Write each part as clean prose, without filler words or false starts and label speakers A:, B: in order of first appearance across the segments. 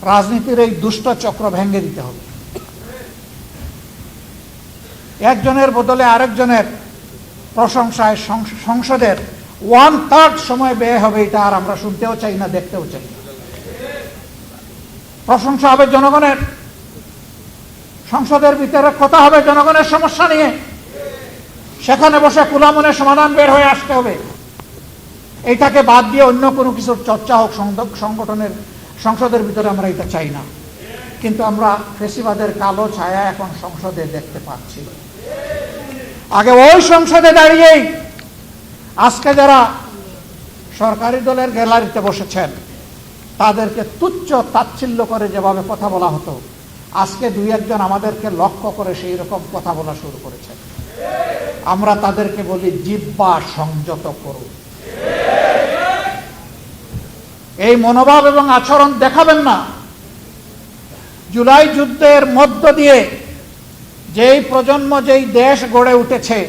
A: রাজনীতির এই দুষ্ট চক্র ভেঙে দিতে হবে। একজনের বদলে আরেকজনের প্রশংসায় সংসদের 1/3 সময় ব্যয় হবে, এটা আর আমরা শুনতেও চাই না, দেখতেও চাই না। প্রশংসা হবে জনগণের, সংসদের ভিতরে কথা হবে জনগণের সমস্যা নিয়ে, সেখানে বসে খোলামনে সমাধান বের হয়ে আসতে হবে। এইটাকে বাদ দিয়ে অন্য কোনো কিছুর চর্চা হোক সংগঠনের সংসদের ভিতরে, আমরা এটা চাই না। কিন্তু আমরা ফেসিবাদের কালো ছায়া এখন সংসদে দেখতে পাচ্ছি। আগে ওই সংসদে দাঁড়িয়েই আজকে যারা সরকারি দলের গ্যালারিতে বসেছেন তাদেরকে তুচ্ছ তাচ্ছিল্য করে যেভাবে কথা বলা হতো, আজকে দুই একজন আমাদেরকে লক্ষ্য করে সেই রকম কথা বলা শুরু করেছেন। আমরা তাদেরকে বলি জিহ্বা সংযত করুন। এই মনোভাব এবং আচরণ দেখাবেন না। জুলাই যুদ্ধের মধ্য দিয়ে যেই প্রজন্ম, যেই দেশ গড়ে উঠেছে,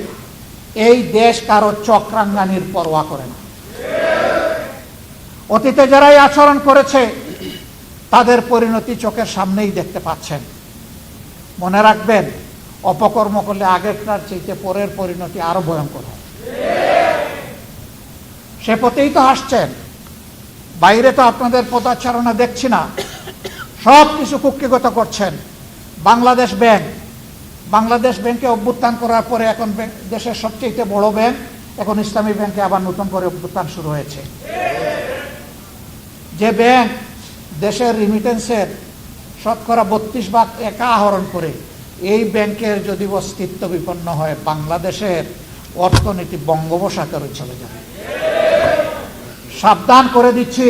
A: এই দেশ কারো চক্রাঙ্গানির পরোয়া করে না। অতীতে যারাই আচরণ করেছে তাদের পরিণতি চোখের সামনেই দেখতে পাচ্ছেন। মনে রাখবেন, অপকর্ম করলে আগেরটার চাইতে পরের পরিণতি আরো ভয়ঙ্কর হয়। সে পথেই তো হাসছেন। বাইরে তো আপনাদের পদাচারণা দেখছি না, সব কিছু কুক্ষিগত করছেন। বাংলাদেশ ব্যাংকে অভ্যুত্থান করার পরে এখন দেশের সবচেয়ে বড় ব্যাংক, এখন ইসলামী ব্যাংকে আবার নতুন করে অভ্যুত্থান শুরু হয়েছে। যে ব্যাংক দেশের রিমিটেন্সের শতকরা 32% একা আহরণ করে, এই ব্যাংকের যদি অস্তিত্ব বিপন্ন হয়, বাংলাদেশের অর্থনীতি বঙ্গোপসাগরে চলে যাবে। সাবধান করে দিচ্ছি,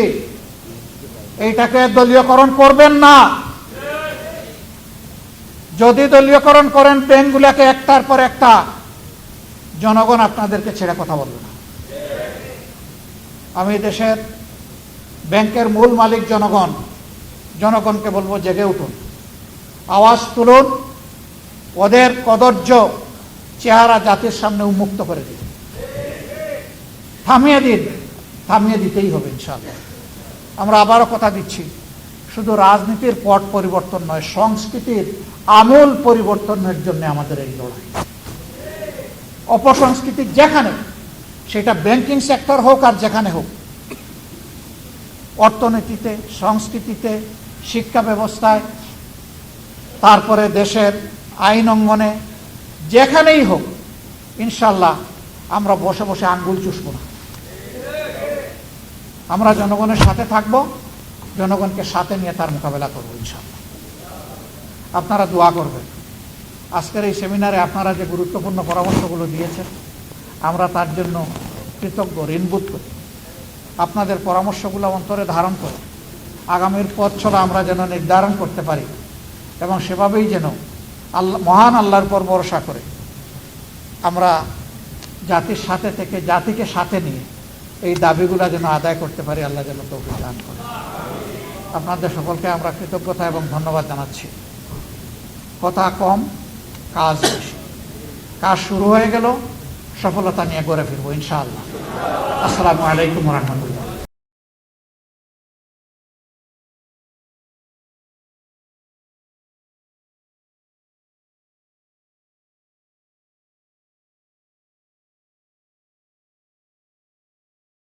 A: এইটাকে দলীয়করণ করবেন না। যদি দলীয়করণ করেন ব্যাংকগুলোকে একটার পর একটা, জনগণ আপনাদেরকে ছেড়ে কথা বলবে না। আমি দেশের ব্যাংকের মূল মালিক জনগণকে বলবো, জেগে উঠুন, আওয়াজ তুলুন, ওদের কদর্য চেহারা জাতির সামনে উন্মুক্ত করে দিন, থামিয়ে দিতেই হবে ইনশাআল্লাহ। আমরা আবারও কথা দিচ্ছি, শুধু রাজনীতির পট পরিবর্তন নয়, সংস্কৃতির আমূল পরিবর্তনের জন্য আমাদের এই লড়াই। অপসংস্কৃতি যেখানে, সেটা ব্যাংকিং সেক্টর হোক আর যেখানে হোক, অর্থনীতিতে, সংস্কৃতিতে, শিক্ষা ব্যবস্থায়, তারপরে দেশের আইন অঙ্গনে, যেখানেই হোক, ইনশাল্লাহ আমরা বসে বসে আঙ্গুল চুষব না। আমরা জনগণের সাথে থাকব, জনগণকে সাথে নিয়ে তার মোকাবেলা করব ইনশাল্লাহ। আপনারা দোয়া করবেন। আজকের এই সেমিনারে আপনারা যে গুরুত্বপূর্ণ পরামর্শগুলো দিয়েছেন, আমরা তার জন্য কৃতজ্ঞ, ঋণবোধ করি। আপনাদের পরামর্শগুলো অন্তরে ধারণ করে আগামীর পথ চলা আমরা যেন নির্ধারণ করতে পারি, এবং সেভাবেই যেন মহান আল্লাহর উপর ভরসা করে আমরা জাতির সাথে থেকে, জাতিকে সাথে নিয়ে এই দাবিগুলো যেন আদায় করতে পারি। আল্লাহ যেন তৌফিক দান করে। আপনাদের সকলকে আমরা কৃতজ্ঞতা এবং ধন্যবাদ জানাচ্ছি। কথা কম, কাজ বেশি। কাজ শুরু হয়ে গেল, সফলতা নিয়ে গড়ে ফিরবো ইনশাআল্লাহ। আসসালামু আলাইকুম ওয়া রাহমাতুল্লাহ।